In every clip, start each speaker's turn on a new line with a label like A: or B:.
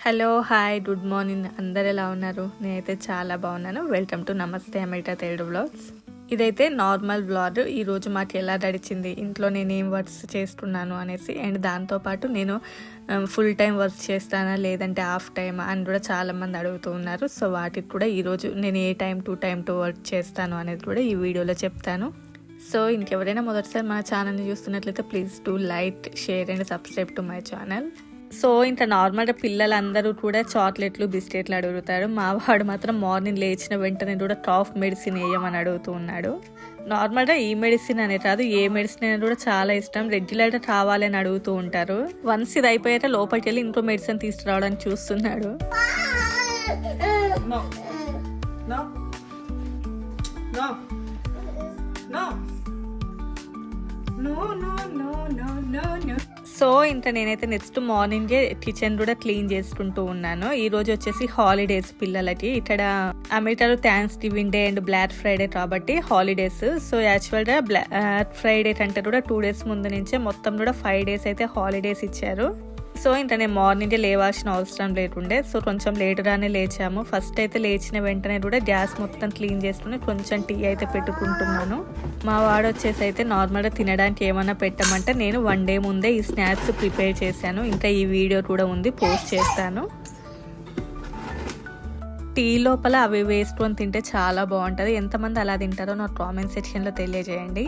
A: Hello hi good morning అందరు ఎలా ఉన్నారు? నేనైతే చాలా బాగున్నాను. వెల్కమ్ టు నమస్తే అమెరికా తెలుగు వ్లాగ్స్. ఇదైతే నార్మల్ వ్లాగ్. ఈరోజు మాకు ఎలా గడిచింది, ఇంట్లో నేను ఏం వర్క్స్ చేస్తున్నాను అనేసి, అండ్ దాంతోపాటు నేను ఫుల్ టైం వర్క్ చేస్తానా లేదంటే హాఫ్ టైమ్ అని కూడా చాలామంది అడుగుతూ ఉన్నారు. సో వాటికి కూడా ఈరోజు నేను ఏ టైం టు వర్క్ చేస్తాను అనేది కూడా ఈ వీడియోలో చెప్తాను. సో ఇంకెవరైనా మొదటిసారి మన ఛానల్ని చూస్తున్నట్లయితే please do like, share and subscribe to my channel. So ఇంత నార్మల్గా పిల్లలందరూ కూడా చాక్లెట్లు, బిస్కెట్లు అడుగుతారు. మా వాడు మాత్రం మార్నింగ్ లేచిన వెంటనే కూడా కాఫ్ మెడిసిన్ వేయమని అడుగుతూ ఉన్నాడు. నార్మల్గా ఈ మెడిసిన్ అనే కాదు, ఏ మెడిసిన్ అయినా కూడా చాలా ఇష్టం. రెగ్యులర్గా కావాలి అని అడుగుతూ ఉంటారు. వన్స్ ఇది అయిపోయాక లోపలికి వెళ్ళి ఇంకో మెడిసిన్ తీసుకురావడానికి చూస్తున్నాడు. సో ఇంకా నేనైతే నెక్స్ట్ మార్నింగే కిచెన్ కూడా క్లీన్ చేసుకుంటూ ఉన్నాను. ఈ రోజు వచ్చేసి హాలిడేస్ పిల్లలకి. ఇక్కడ అమెరికాలో Thanksgiving Day and Black Friday కాబట్టి హాలిడేస్. సో యాక్చువల్గా బ్లాక్ ఫ్రైడే కంటే కూడా 2 days ముందు నుంచే మొత్తం కూడా 5 days అయితే హాలిడేస్ ఇచ్చారు. సో ఇంకా నేను మార్నింగే లేవాల్సిన అవసరం లేకుండే. సో కొంచెం లేటుగానే లేచాము. ఫస్ట్ అయితే లేచిన వెంటనే కూడా గ్యాస్ మొత్తం క్లీన్ చేసుకుని కొంచెం టీ అయితే పెట్టుకుంటున్నాను. మా వాడు వచ్చేసి అయితే నార్మల్గా తినడానికి ఏమైనా పెట్టమంటే నేను 1 day ముందే ఈ స్నాక్స్ ప్రిపేర్ చేశాను. ఇంకా ఈ వీడియో కూడా ఉంది, పోస్ట్ చేస్తాను. టీ లోపల అవి వేసుకొని తింటే చాలా బాగుంటుంది. ఎంతమంది అలా తింటారో నాకు కామెంట్ సెక్షన్లో తెలియజేయండి.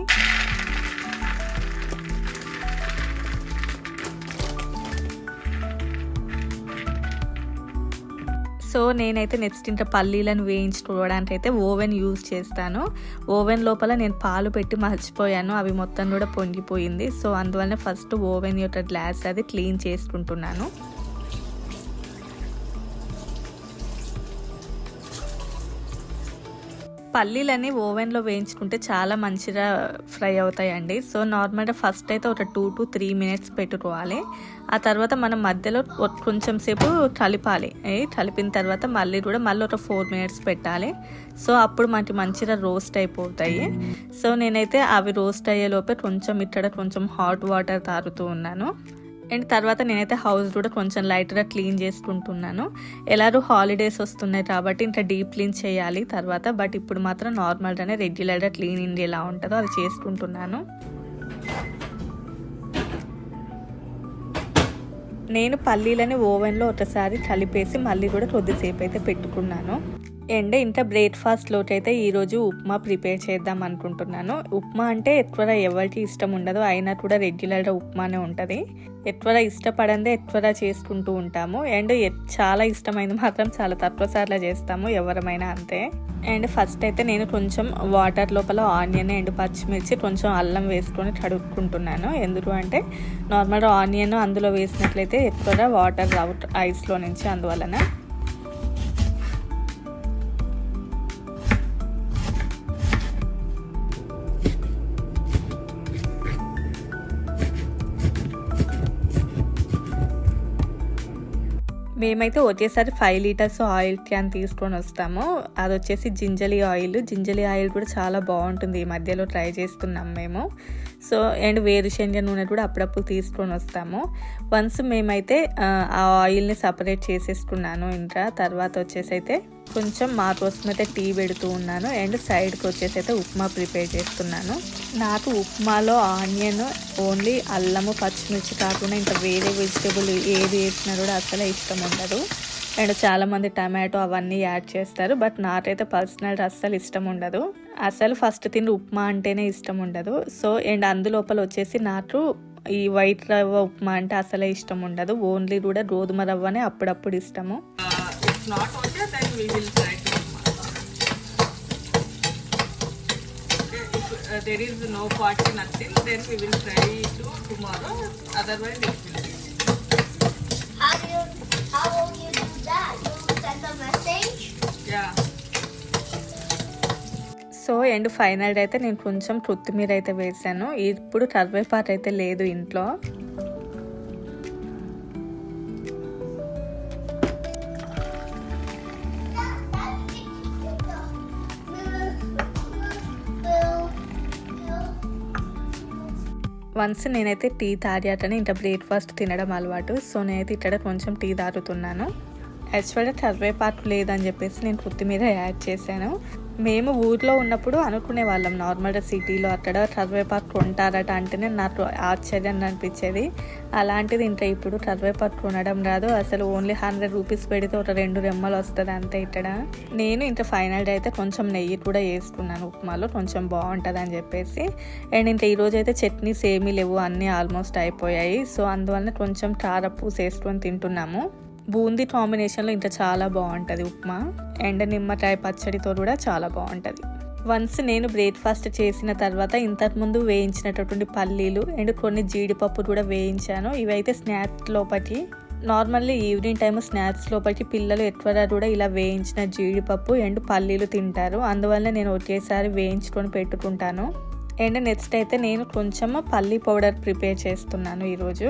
A: సో నేనైతే నెక్స్ట్ ఇంకా పల్లీలను వేయించుకోవడానికి అయితే ఓవెన్ యూజ్ చేస్తాను. ఓవెన్ లోపల నేను పాలు పెట్టి మర్చిపోయాను, అవి మొత్తం కూడా పొంగిపోయింది. సో అందువల్ల ఫస్ట్ ఓవెన్ యొక్క గ్లాస్ అది క్లీన్ చేసుకుంటున్నాను. పల్లీలని ఓవెన్లో వేయించుకుంటే చాలా మంచిగా ఫ్రై అవుతాయండి. సో నార్మల్గా ఫస్ట్ అయితే ఒక 2 to 3 minutes పెట్టుకోవాలి. ఆ తర్వాత మనం మధ్యలో కొంచెం సేపు కలిపాలి. కలిపిన తర్వాత మళ్ళీ ఒక 4 minutes పెట్టాలి. సో అప్పుడు మనకి మంచిగా రోస్ట్ అయిపోతాయి. సో నేనైతే అవి రోస్ట్ అయ్యేలోపే కొంచెం హాట్ వాటర్ తాగుతూ ఉన్నాను. అండ్ తర్వాత నేనైతే హౌస్ కూడా కొంచెం లైట్గా క్లీన్ చేసుకుంటున్నాను. ఎలాగో హాలిడేస్ వస్తున్నాయి కాబట్టి ఇంకా డీప్ క్లీన్ చేయాలి తర్వాత. బట్ ఇప్పుడు మాత్రం నార్మల్గానే రెగ్యులర్గా క్లీనింగ్ ఎలా ఉంటుందో అది చేసుకుంటున్నాను. నేను పల్లీలని ఓవెన్లో ఒకసారి కలిపేసి మళ్ళీ కూడా కొద్దిసేపు అయితే పెట్టుకున్నాను. అండ్ ఇంకా బ్రేక్ఫాస్ట్లోకి అయితే ఈరోజు ఉప్మా ప్రిపేర్ చేద్దాం అనుకుంటున్నాను. ఉప్మా అంటే ఎక్కువగా ఎవరికి ఇష్టం ఉండదు, అయినా కూడా రెగ్యులర్గా ఉప్మానే ఉంటుంది. ఎక్కువగా ఇష్టపడందే ఎక్కువగా చేసుకుంటూ ఉంటాము. అండ్ చాలా ఇష్టమైంది మాత్రం చాలా తక్కువ సార్లు చేస్తాము, ఎవరమైనా అంతే. అండ్ ఫస్ట్ అయితే నేను కొంచెం వాటర్ లోపల ఆనియన్ అండ్ పచ్చిమిర్చి కొంచెం అల్లం వేసుకొని కడుక్కుంటున్నాను. ఎందుకు అంటే నార్మల్గా ఆనియన్ అందులో వేసినట్లయితే ఎక్కువగా వాటర్ రావు ఐస్లో నుంచి, అందువలన. మేమైతే వచ్చేసరి 5 liters ఆయిల్ క్యాన్ తీసుకొని వస్తాము. అది వచ్చేసి జింజలీ ఆయిల్ కూడా చాలా బాగుంటుంది. ఈ మధ్యలో ట్రై చేస్తున్నాం మేము. సో అండ్ వేరుశనగ నూనె కూడా అప్పుడప్పుడు తీసుకొని వస్తాము. వన్స్ మేమైతే ఆ ఆయిల్ని సపరేట్ చేసేసుకున్నాను. ఇంకా తర్వాత వచ్చేసి అయితే కొంచెం మా కోసం అయితే టీ పెడుతూ ఉన్నాను. అండ్ సైడ్కి వచ్చేసి అయితే ఉప్మా ప్రిపేర్ చేస్తున్నాను. నాకు ఉప్మాలో ఆనియన్ ఓన్లీ అల్లము పచ్చిమిర్చి కాకుండా ఇంకా వేరే వెజిటేబుల్ ఏది వేసినా కూడా అసలు ఇష్టం ఉండదు. అండ్ చాలామంది టమాటో అవన్నీ యాడ్ చేస్తారు, బట్ నాకైతే పర్సనల్ అస్సలు ఇష్టం ఉండదు. అసలు ఫస్ట్ తిని ఉప్మా అంటేనే ఇష్టం ఉండదు. సో అండ్ అందులోపల వచ్చేసి నాకు ఈ వైట్ రవ్వ ఉప్మా అంటే అసలే ఇష్టం ఉండదు. ఓన్లీ కూడా గోధుమ రవ్వనే అప్పుడప్పుడు ఇష్టము.
B: Not okay, then we will try to okay, if there is no party nothing, then we will try to tomorrow, otherwise it will be.
C: How will you do that? You will send a message?
B: Yeah.
A: So and ఫైనల్గా అయితే నేను కొంచెం కొత్తిమీర అయితే వేసాను. ఇప్పుడు కరివేపాకు అయితే లేదు ఇంట్లో. వన్స్ నేనైతే టీ తాగాకనే ఇంకా బ్రేక్ఫాస్ట్ తినడం అలవాటు. సో నేనైతే ఇక్కడ కొంచెం టీ తాగుతున్నాను. యాక్చువల్గా కరివేపాకు లేదని చెప్పేసి నేను కొత్తిమీర యాడ్ చేశాను. మేము ఊర్లో ఉన్నప్పుడు అనుకునే వాళ్ళం నార్మల్గా సిటీలో అక్కడ కరివేపాకు కొంటారట అంటేనే నాకు ఆశ్చర్యం అనిపించేది. అలాంటిది ఇంకా ఇప్పుడు కరివేపాకు కొనడం రాదు, అసలు ఓన్లీ 100 రూపీస్ పెడితే ఒక 2 రెమ్మలు వస్తుంది అంతే ఇక్కడ. నేను ఇంకా ఫైనల్గా అయితే కొంచెం నెయ్యి కూడా వేసుకున్నాను ఉప్మాలో, కొంచెం బాగుంటుంది అని చెప్పేసి. అండ్ ఇంకా ఈరోజు అయితే చట్నీస్ ఏమీ లేవు, అన్నీ ఆల్మోస్ట్ అయిపోయాయి. సో అందువల్ల కొంచెం కారపూస వేసుకొని తింటున్నాము. బూందీ కాంబినేషన్లో ఇంకా చాలా బాగుంటుంది ఉప్మా. అండ్ నిమ్మకాయ పచ్చడితో కూడా చాలా బాగుంటుంది. వన్స్ నేను బ్రేక్ఫాస్ట్ చేసిన తర్వాత ఇంతకుముందు వేయించినటువంటి పల్లీలు అండ్ కొన్ని జీడిపప్పు కూడా వేయించాను. ఇవైతే స్నాక్స్ లోపలికి, నార్మల్లీ ఈవినింగ్ టైమ్ స్నాక్స్ లోపలికి పిల్లలు ఎక్కువగా కూడా ఇలా వేయించిన జీడిపప్పు అండ్ పల్లీలు తింటారు. అందువల్ల నేను ఒకేసారి వేయించుకొని పెట్టుకుంటాను. అండ్ నెక్స్ట్ అయితే నేను కొంచెం పల్లీ పౌడర్ ప్రిపేర్ చేస్తున్నాను ఈరోజు.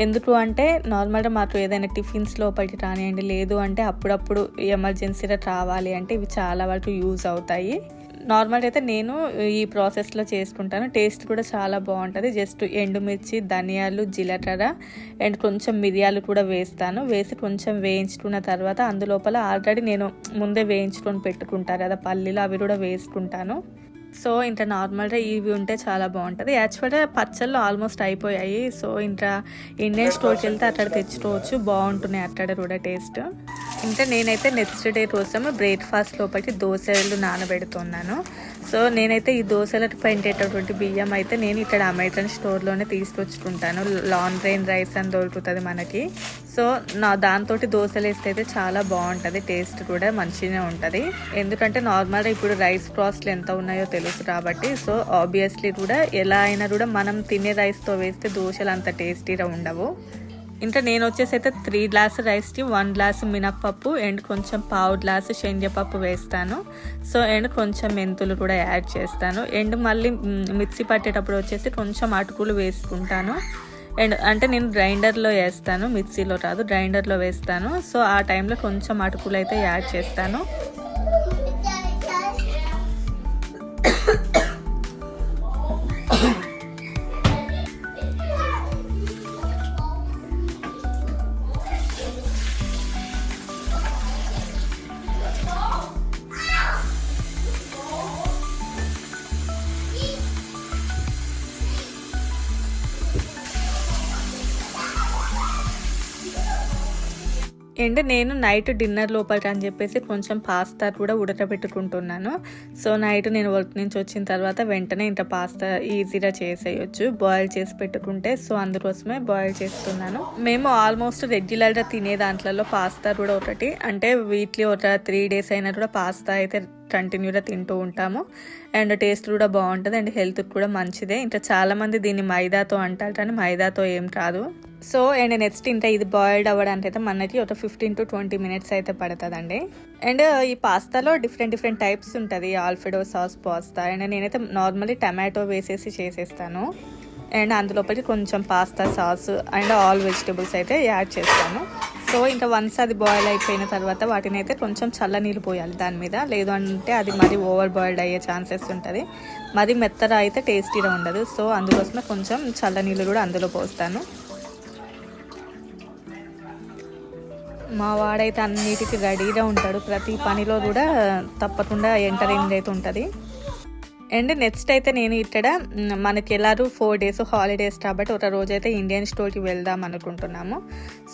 A: ఎందుకు అంటే నార్మల్గా మాకు ఏదైనా టిఫిన్స్ లోపలికి రానివ్వండి, లేదు అంటే అప్పుడప్పుడు ఎమర్జెన్సీగా రావాలి అంటే ఇవి చాలా వరకు యూజ్ అవుతాయి. నార్మల్గా అయితే నేను ఈ ప్రాసెస్లో చేసుకుంటాను. టేస్ట్ కూడా చాలా బాగుంటుంది. జస్ట్ ఎండుమిర్చి, ధనియాలు, జీలకర్ర అండ్ కొంచెం మిరియాలు కూడా వేస్తాను. వేసి కొంచెం వేయించుకున్న తర్వాత అందులోపల ఆల్రెడీ నేను ముందే వేయించుకొని పెట్టుకుంటాను కదా పల్లీలు, అవి కూడా వేసుకుంటాను. సో ఇంకా నార్మల్గా ఇవి ఉంటే చాలా బాగుంటుంది. యాక్చువల్గా పచ్చళ్ళు ఆల్మోస్ట్ అయిపోయాయి. సో ఇంకా ఇండియన్ స్టోర్కి వెళ్తే అక్కడ తెచ్చుకోవచ్చు, బాగుంటున్నాయి అక్కడ కూడా టేస్ట్. ఇంకా నేనైతే నెక్స్ట్ డే కోసం బ్రేక్ఫాస్ట్ లోపలికి దోశలు నానబెడుతున్నాను. సో నేనైతే ఈ దోశలకు పెట్టేటటువంటి బియ్యం అయితే నేను ఇక్కడ అమెరికన్ స్టోర్లోనే తీసుకొచ్చుకుంటాను. లాంగ్ గ్రెయిన్ రైస్ అని దొరుకుతుంది మనకి. సో దాంతో దోశలు వేస్తే అయితే చాలా బాగుంటుంది, టేస్ట్ కూడా మంచిగా ఉంటుంది. ఎందుకంటే నార్మల్గా ఇప్పుడు రైస్ కాస్ట్లు ఎంత ఉన్నాయో తెలుసు కాబట్టి. సో ఆబ్వియస్లీ కూడా ఎలా అయినా కూడా మనం తినే రైస్తో వేస్తే దోశలు అంత టేస్టీగా ఉండవు. ఇంకా నేను వచ్చేసి అయితే 3 గ్లాసు రైస్కి 1 గ్లాసు మినప్పప్పు అండ్ కొంచెం 1/2 గ్లాసు శనగపప్పు వేస్తాను. సో అండ్ కొంచెం మెంతులు కూడా యాడ్ చేస్తాను. అండ్ మళ్ళీ మిక్సీ పట్టేటప్పుడు వచ్చేసి కొంచెం అటుకులు వేసుకుంటాను. అండ్ అంటే నేను గ్రైండర్లో వేస్తాను, మిక్సీలో కాదు, గ్రైండర్లో వేస్తాను. సో ఆ టైంలో కొంచెం అటుకులు అయితే యాడ్ చేస్తాను. అండ్ నేను నైట్ డిన్నర్ లోపల అని చెప్పేసి కొంచెం పాస్తా కూడా ఉడకబెట్టుకుంటున్నాను. సో నైట్ నేను వర్క్ నుంచి వచ్చిన తర్వాత వెంటనే ఇంత పాస్తా ఈజీగా చేసేయచ్చు, బాయిల్ చేసి పెట్టుకుంటే. సో అందుకోసమే బాయిల్ చేస్తున్నాను. మేము ఆల్మోస్ట్ రెగ్యులర్గా తినే దాంట్లో పాస్తా కూడా ఒకటి, అంటే వీక్లీ ఒక 3 days అయినా కూడా పాస్తా అయితే కంటిన్యూగా తింటూ ఉంటాము. అండ్ టేస్ట్ కూడా బాగుంటుంది అండ్ హెల్త్కి కూడా మంచిదే. ఇంకా చాలామంది దీన్ని మైదాతో అంటారు కానీ మైదాతో ఏం కాదు. సో అండ్ నెక్స్ట్ ఇంకా ఇది బాయిల్డ్ అవ్వడానికి అయితే మనకి ఒక 15 to 20 minutes అయితే పడుతుందండి. అండ్ ఈ పాస్తాలో డిఫరెంట్ టైప్స్ ఉంటుంది, ఆల్ఫ్రెడో సాస్ పాస్తా. అండ్ నేనైతే నార్మల్లీ టమాటో వేసేసి చేసేస్తాను. అండ్ అందులోపలి కొంచెం pasta sauce and all vegetables అయితే యాడ్ చేస్తాను. సో ఇంకా వన్స్ అది బాయిల్ అయిపోయిన తర్వాత వాటిని అయితే కొంచెం చల్ల నీళ్ళు పోయాలి దాని మీద, లేదు అంటే అది మరి ఓవర్ బాయిల్డ్ అయ్యే ఛాన్సెస్ ఉంటుంది. మరి మెత్తగా అయితే టేస్టీగా ఉండదు. సో అందుకోసమే కొంచెం చల్ల నీళ్ళు కూడా అందులో పోస్తాను. మా వాడైతే అన్నిటికీ రెడీగా ఉంటాడు, ప్రతి పనిలో కూడా తప్పకుండా ఎంటరింగ్ అయితే ఉంటుంది. అండ్ నెక్స్ట్ అయితే నేను ఇక్కడ మనకి ఎలాగూ 4 days హాలిడేస్ కాబట్టి ఒక రోజు అయితే ఇండియన్ స్టోర్కి వెళ్దాం అనుకుంటున్నాము.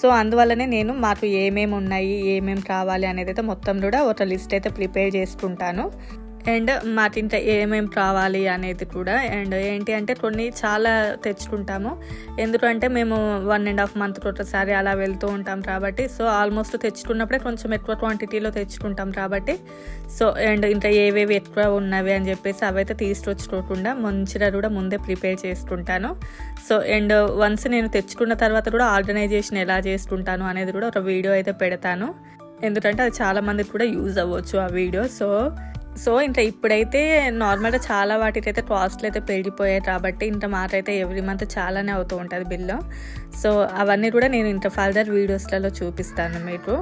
A: సో అందువల్లనే నేను మాకు ఏమేమి ఉన్నాయి, ఏమేమి కావాలి అనేది అయితే మొత్తం కూడా ఒక లిస్ట్ అయితే ప్రిపేర్ చేసుకుంటాను. అండ్ మాకింత ఏమేమి కావాలి అనేది కూడా. అండ్ ఏంటి అంటే కొన్ని చాలా తెచ్చుకుంటాము, ఎందుకంటే మేము 1.5 month ఒకసారి అలా వెళ్తూ ఉంటాం కాబట్టి. సో ఆల్మోస్ట్ తెచ్చుకున్నప్పుడే కొంచెం ఎక్కువ క్వాంటిటీలో తెచ్చుకుంటాం కాబట్టి. సో అండ్ ఇంకా ఏవేవి ఎక్కువ ఉన్నవి అని చెప్పేసి అవైతే తీసుకొచ్చుకోకుండా మంచిగా కూడా ముందే ప్రిపేర్ చేసుకుంటాను. సో అండ్ వన్స్ నేను తెచ్చుకున్న తర్వాత కూడా ఆర్గనైజేషన్ ఎలా చేసుకుంటాను అనేది కూడా ఒక వీడియో అయితే పెడతాను, ఎందుకంటే అది చాలా మందికి కూడా యూజ్ అవ్వచ్చు ఆ వీడియో. సో ఇంకా ఇప్పుడైతే నార్మల్గా చాలా వాటికైతే కాస్ట్లు అయితే పెరిగిపోయాయి కాబట్టి ఇంత మాట అయితే ఎవ్రీ మంత్ చాలానే అవుతూ ఉంటుంది బిల్లు. సో అవన్నీ కూడా నేను ఇంత ఫర్దర్ వీడియోస్లలో చూపిస్తాను మీకు.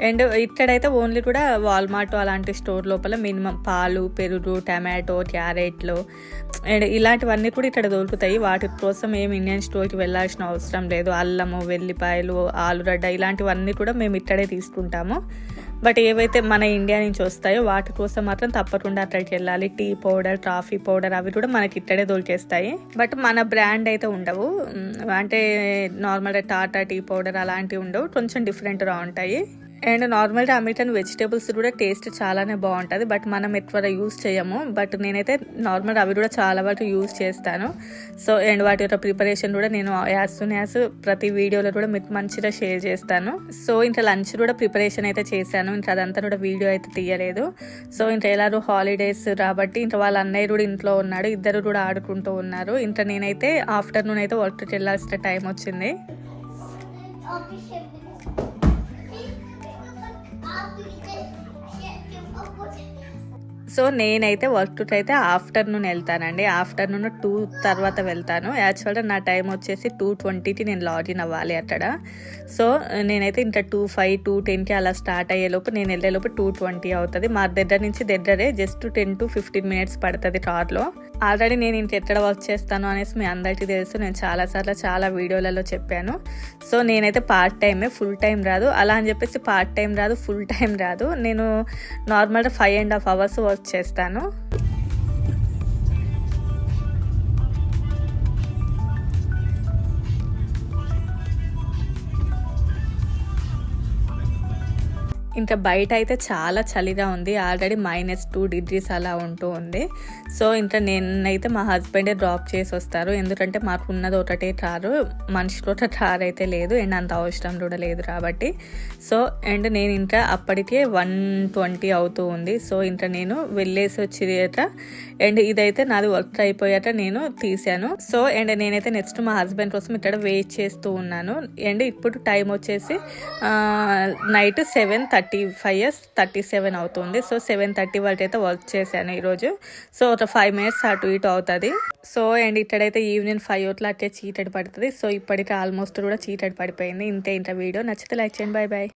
A: అండ్ ఇక్కడైతే ఓన్లీ కూడా వాల్మార్ట్ అలాంటి స్టోర్ లోపల మినిమం పాలు, పెరుగు, టమాటో, క్యారెట్లు అండ్ ఇలాంటివన్నీ కూడా ఇక్కడ దొరుకుతాయి. వాటి కోసం ఏమి ఇండియన్ స్టోర్కి వెళ్ళాల్సిన అవసరం లేదు. అల్లము, వెల్లిపాయలు, ఆలుగడ్డ ఇలాంటివన్నీ కూడా మేము ఇక్కడే తీసుకుంటాము. బట్ ఏవైతే మన ఇండియా నుంచి వస్తాయో వాటి కోసం మాత్రం తప్పకుండా అక్కడికి వెళ్ళాలి. టీ పౌడర్, కాఫీ పౌడర్ అవి కూడా మనకి ఇక్కడే దొరికేస్తాయి. బట్ మన బ్రాండ్ అయితే ఉండవు. అంటే నార్మల్గా టాటా టీ పౌడర్ అలాంటివి ఉండవు, కొంచెం డిఫరెంట్గా ఉంటాయి. అండ్ నార్మల్గా అమెరికన్ వెజిటేబుల్స్ కూడా టేస్ట్ చాలానే బాగుంటుంది. బట్ మనం ఎక్కువ యూస్ చేయము. బట్ నేనైతే నార్మల్ అవి కూడా చాలా వరకు యూస్ చేస్తాను. సో అండ్ వాటి యొక్క ప్రిపరేషన్ కూడా నేను యాజ్ సూన్ యాజ్ ప్రతి వీడియోలో కూడా మీకు మంచిగా షేర్ చేస్తాను. సో ఇంకా లంచ్ కూడా ప్రిపరేషన్ అయితే చేశాను. ఇంకా అదంతా కూడా వీడియో అయితే తీయలేదు. సో ఇంకా ఎలాగో హాలిడేస్ కాబట్టి ఇంకా వాళ్ళ అన్నయ్య కూడా ఇంట్లో ఉన్నాడు. ఇద్దరు కూడా ఆడుకుంటూ ఉన్నారు. ఇంకా నేనైతే ఆఫ్టర్నూన్ అయితే వర్క్కి వెళ్ళాల్సిన టైం వచ్చింది. సో నేనైతే వర్క్కి అయితే ఆఫ్టర్నూన్ వెళ్తానండి. ఆఫ్టర్నూన్ 2 తర్వాత వెళ్తాను. యాక్చువల్గా నా టైం వచ్చేసి 2:20కి నేను లాగిన్ అవ్వాలి అక్కడ. సో నేనైతే ఇంకా 2:05, 2:10కి అలా స్టార్ట్ అయ్యేలోపు నేను వెళ్ళేలోపు 2:20 అవుతుంది. మా దగ్గర నుంచి దగ్గరే, జస్ట్ 10 to 15 మినిట్స్ పడుతుంది కార్లో. ఆల్రెడీ నేను ఇంకెక్కడ వర్క్ చేస్తాను అనేసి మీ అందరికీ తెలుసు. నేను చాలాసార్లు చాలా వీడియోలలో చెప్పాను. సో నేనైతే పార్ట్ టైమే, ఫుల్ టైం రాదు. అలా అని చెప్పేసి పార్ట్ టైం రాదు, ఫుల్ టైం రాదు. నేను నార్మల్గా 5.5 hours వర్క్ చేస్తాను. ఇంకా బయట అయితే చాలా చలిగా ఉంది. ఆల్రెడీ -2 degrees అలా ఉంటూ ఉంది. సో ఇంకా నేనైతే మా హస్బెండే డ్రాప్ చేసి వస్తారు. ఎందుకంటే మాకు ఉన్నది ఒకటే కారు, మనిషికి ఒక కార్ అయితే లేదు అండ్ అంత అవసరం కూడా లేదు కాబట్టి. సో అండ్ నేను ఇంకా అప్పటికే 1:20 అవుతూ ఉంది. సో ఇంకా నేను వెళ్ళేసి వచ్చేట అండ్ ఇదైతే నాది వర్క్ అయిపోయాక నేను తీసాను. సో అండ్ నేనైతే నెక్స్ట్ మా హస్బెండ్ కోసం ఇక్కడ వెయిట్ చేస్తూ ఉన్నాను. అండ్ ఇప్పుడు టైం వచ్చేసి నైట్ 7:37 అవుతుంది. సో 7:30 వరకు అయితే వర్క్ చేశాను ఈరోజు. సో ఒక 5 minutes అటు ఇటు అవుతుంది. సో అండ్ ఇక్కడైతే ఈవినింగ్ 5 o'clock చీకటి పడుతుంది. సో ఇప్పటికి ఆల్మోస్ట్ కూడా చీకటి పడిపోయింది. ఇంతే ఇంత వీడియో నచ్చితే లైక్ చేయండి. Bye bye.